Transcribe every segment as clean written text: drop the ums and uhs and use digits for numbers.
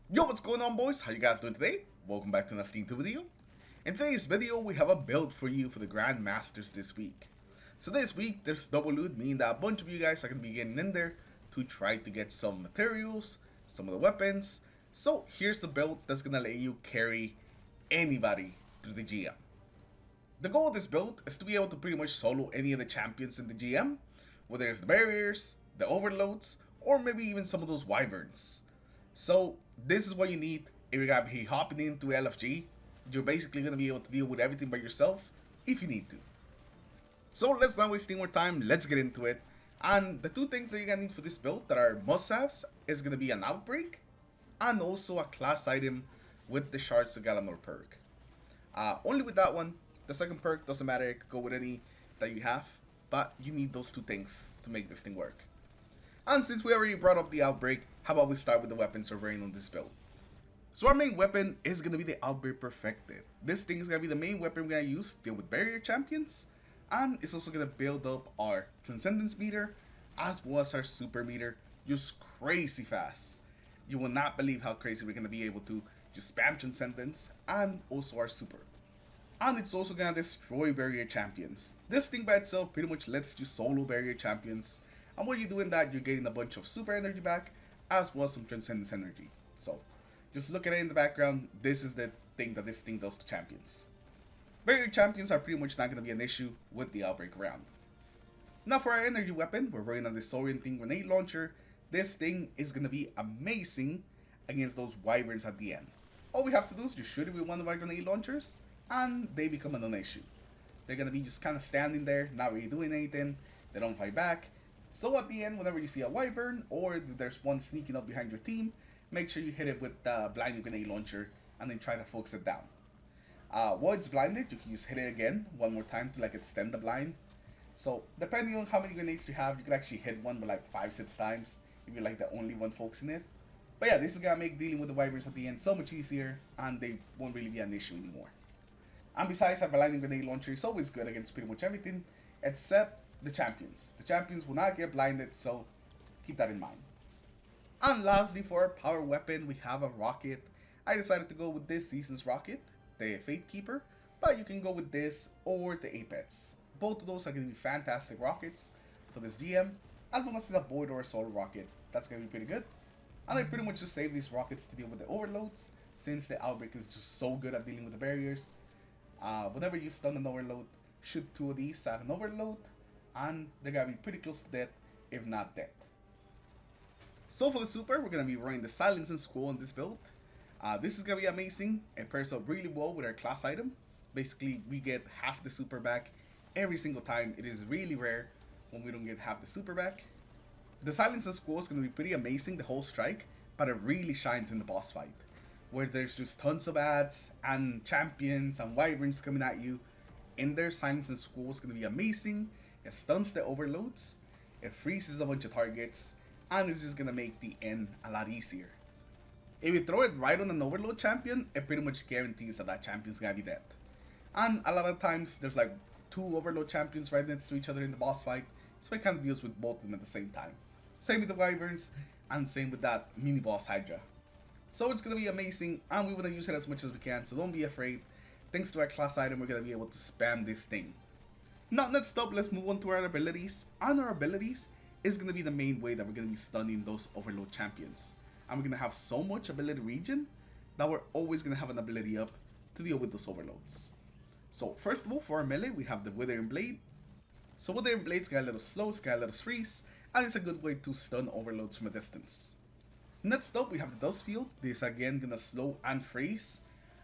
Yo, what's going on, boys? How you guys doing today? Welcome back to another Steam 2 video. In today's video, we have a build for you for the Grandmasters this week. So this week, there's double loot, meaning that a bunch of you guys are going to be getting in there to try to get some materials, some of the weapons. So here's the build that's going to let you carry anybody through the GM. The goal of this build is to be able to pretty much solo any of the champions in the GM, whether it's the barriers, the overloads, or maybe even some of those wyverns. So this is what you need if you're gonna be hopping into LFG. You're basically gonna be able to deal with everything by yourself if you need to. So let's not waste any more time, let's get into it. And the two things that you're gonna need for this build that are must-haves is gonna be an outbreak and also a class item with the Shards of Galanor perk. Only with that one, the second perk doesn't matter, it could go with any that you have, but you need those two things to make this thing work. And since we already brought up the outbreak, how about we start with the weapons we're wearing on this build. So our main weapon is going to be the Outbreak Perfected. This thing is going to be the main weapon we're going to use to deal with barrier champions, and it's also going to build up our Transcendence meter as well as our Super meter just crazy fast. You will not believe how crazy we're going to be able to just spam Transcendence and also our Super. And it's also going to destroy barrier champions. This thing by itself pretty much lets you solo barrier champions, and while you're doing that, you're getting a bunch of super energy back as well as some transcendence energy. So just look at it in the background, this is the thing that this thing does to champions. Barrier champions are pretty much not going to be an issue with the outbreak round. Now for our energy weapon, we're running on this Disorienting Grenade Launcher. This thing is going to be amazing against those wyverns at the end. All we have to do is just shoot it with one of our grenade launchers and they become a non-issue. They're going to be just kind of standing there, not really doing anything, they don't fight back. So at the end, whenever you see a wyvern or there's one sneaking up behind your team, make sure you hit it with the blinding grenade launcher and then try to focus it down. While it's blinded, you can just hit it again one more time to like extend the blind. So depending on how many grenades you have, you can actually hit one by like 5-6 times if you're like the only one focusing it. But yeah, this is gonna make dealing with the wyverns at the end so much easier and they won't really be an issue anymore. And besides, our blinding grenade launcher is always good against pretty much everything except the champions. The champions will not get blinded, so keep that in mind. And lastly, for our power weapon, we have a rocket. I decided to go with this season's rocket, the Fate Keeper, but you can go with this or the Apex. Both of those are going to be fantastic rockets for this GM, as long as it's a Void or a Solar rocket. That's going to be pretty good. And I pretty much just save these rockets to deal with the overloads, since the Outbreak is just so good at dealing with the barriers. Whenever you stun an overload, shoot 2 of these at an overload, and they're gonna be pretty close to death, if not dead. So for the super, we're gonna be running the Silence and Scroll on this build. This is gonna be amazing. It pairs up really well with our class item. Basically, we get half the super back every single time. It is really rare when we don't get half the super back. The Silence and Scroll is gonna be pretty amazing the whole strike, but it really shines in the boss fight, where there's just tons of ads and champions and wyverns coming at you. In there, Silence and Scroll is gonna be amazing. It stuns the overloads, it freezes a bunch of targets, and it's just gonna make the end a lot easier. If you throw it right on an overload champion, it pretty much guarantees that that champion's gonna be dead. And a lot of times, there's like 2 overload champions right next to each other in the boss fight, so it kind of deals with both of them at the same time. Same with the wyverns, and same with that mini boss Hydra. So it's gonna be amazing, and we wanna use it as much as we can, so don't be afraid. Thanks to our class item, we're gonna be able to spam this thing. Now next up, let's move on to our abilities. And our abilities is going to be the main way that we're going to be stunning those overload champions. And we're going to have so much ability regen that we're always going to have an ability up to deal with those overloads. So first of all, for our melee, we have the Withering Blade. So Withering Blade's got a little slow, it's got a little freeze, and it's a good way to stun overloads from a distance. Next up, we have the Dust Field. This again going to slow and freeze,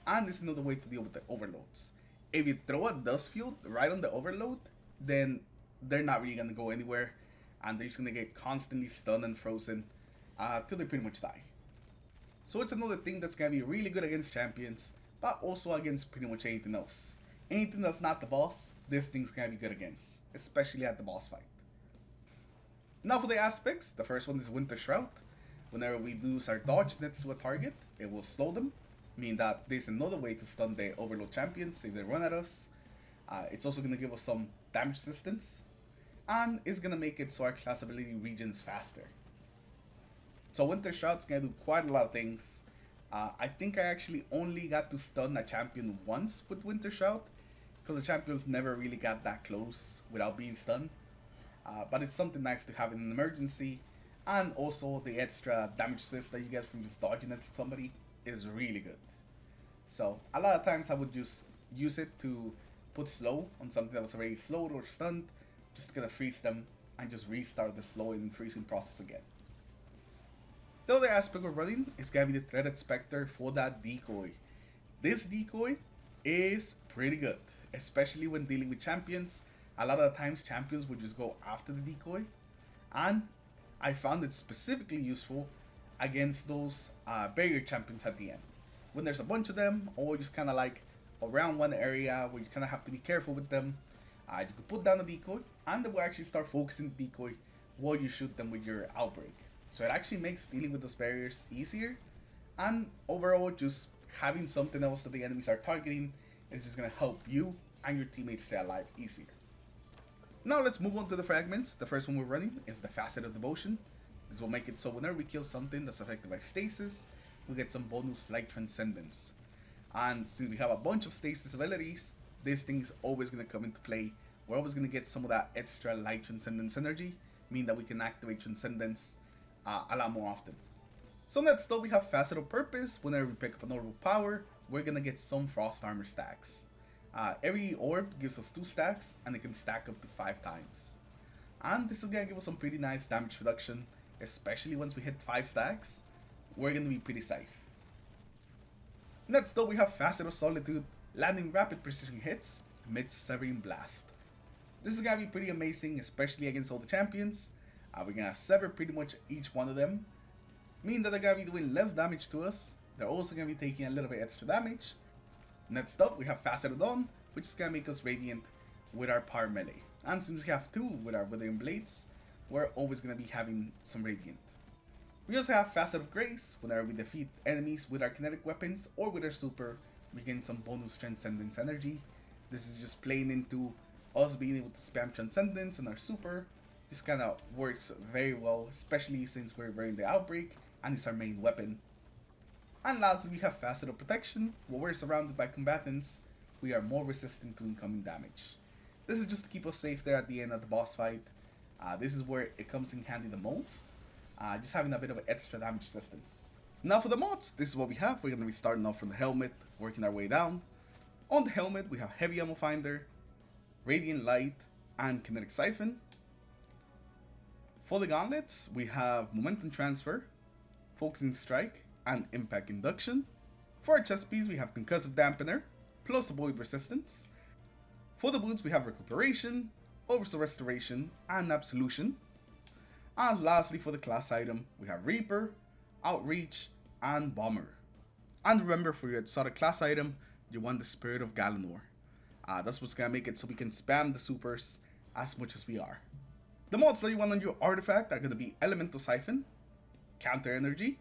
and it's another way to deal with the overloads. If you throw a dust field right on the overload, then they're not really going to go anywhere, and they're just going to get constantly stunned and frozen till they pretty much die. So it's another thing that's going to be really good against champions, but also against pretty much anything else. Anything that's not the boss, this thing's going to be good against, especially at the boss fight. Now for the aspects, the first one is Winter Shroud. Whenever we lose our dodge next to a target, it will slow them, meaning that there's another way to stun the overload champions if they run at us. It's also going to give us some damage resistance, and it's going to make it so our class ability regens faster. So Winter Shroud's going to do quite a lot of things. I think I actually only got to stun a champion once with Winter Shout, because the champions never really got that close without being stunned. But it's something nice to have in an emergency, and also the extra damage assist that you get from just dodging at somebody is really good. So a lot of times I would just use it to put slow on something that was already slowed or stunned, just gonna freeze them and just restart the slow and freezing process again. The other aspect of running is gonna be the Threaded Spectre for that decoy. This decoy is pretty good, especially when dealing with champions. A lot of the times champions would just go after the decoy, and I found it specifically useful against those barrier champions at the end. When there's a bunch of them, or just kind of like around one area where you kind of have to be careful with them, you can put down a decoy, and they will actually start focusing the decoy while you shoot them with your outbreak. So it actually makes dealing with those barriers easier, and overall just having something else that the enemies are targeting is just going to help you and your teammates stay alive easier. Now let's move on to the fragments. The first one we're running is the Facet of Devotion. This will make it so whenever we kill something that's affected by stasis, we get some bonus like Transcendence. And since we have a bunch of stasis abilities, this thing is always going to come into play. We're always going to get some of that extra light Transcendence energy, meaning that we can activate Transcendence a lot more often. So next up we have Facet of Purpose. Whenever we pick up an orb of power, we're going to get some Frost Armor stacks. Every orb gives us 2 stacks, and it can stack up to 5 times. And this is going to give us some pretty nice damage reduction, especially once we hit 5 stacks. We're going to be pretty safe. Next up we have Facet of Solitude, landing rapid precision hits amidst Severing Blast. This is going to be pretty amazing, especially against all the champions. We're going to sever pretty much each one of them, meaning that they're going to be doing less damage to us. They're also going to be taking a little bit extra damage. Next up we have Facet of Dawn, which is going to make us radiant with our power melee. And since we have 2 with our Withering Blades, we're always going to be having some radiant. We also have Facet of Grace. Whenever we defeat enemies with our kinetic weapons or with our super, we gain some bonus Transcendence energy. This is just playing into us being able to spam Transcendence and our super. Just kind of works very well, especially since we're wearing the Outbreak and it's our main weapon. And lastly we have Facet of Protection. When we're surrounded by combatants, we are more resistant to incoming damage. This is just to keep us safe there at the end of the boss fight. This is where it comes in handy the most. Just having a bit of extra damage resistance. Now for the mods, this is what we have. We're going to be starting off from the helmet, working our way down. On the helmet we have Heavy Ammo Finder, Radiant Light, and Kinetic Siphon. For the gauntlets, we have Momentum Transfer, Focusing Strike, and Impact Induction. For our chest piece, we have Concussive Dampener, plus Avoid Resistance. For the boots, we have Recuperation, Oversoul Restoration, and Absolution. And lastly, for the class item, we have Reaper, Outreach, and Bomber. And remember, for your exotic class item, you want the Spirit of Galanor. That's what's gonna make it so we can spam the supers as much as we are. The mods that you want on your artifact are gonna be Elemental Siphon, Counter Energy,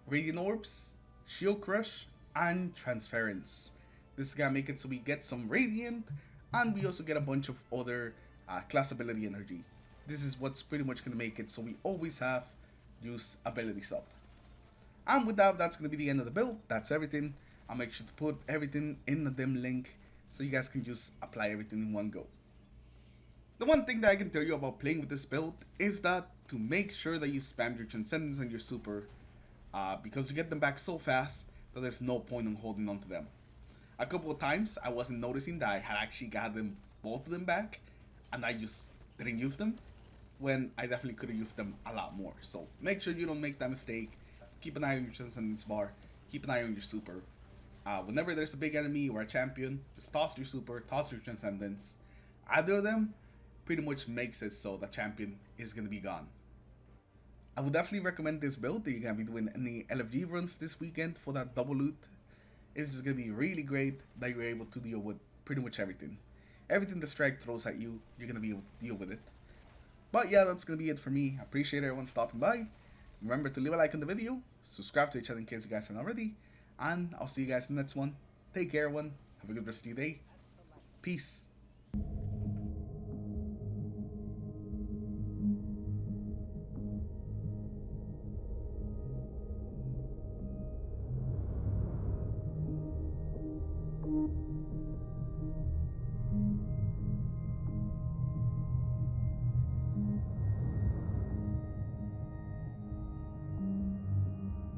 Radiant Orbs, Shield Crush, and Transference. This is gonna make it so we get some Radiant, and we also get a bunch of other class ability energy. This is what's pretty much gonna make it so we always have use abilities up. And with that, that's gonna be the end of the build. That's everything. I'll make sure to put everything in the dim link so you guys can just apply everything in one go. The one thing that I can tell you about playing with this build is that to make sure that you spam your Transcendence and your super, because you get them back so fast that there's no point in holding on to them. A couple of times I wasn't noticing that I had actually gotten both of them back and I just didn't use them, when I definitely could have used them a lot more. So make sure you don't make that mistake. Keep an eye on your Transcendence bar, keep an eye on your super. Whenever there's a big enemy or a champion, just toss your super, toss your Transcendence. Either of them pretty much makes it so the champion is going to be gone. I would definitely recommend this build if you're going to be doing any LFG runs this weekend for that double loot. It's just going to be really great that you're able to deal with pretty much everything. Everything the strike throws at you, you're going to be able to deal with it. But yeah, that's going to be it for me. I appreciate everyone stopping by. Remember to leave a like on the video, subscribe to the channel in case you guys haven't already, and I'll see you guys in the next one. Take care everyone, have a good rest of your day. Peace.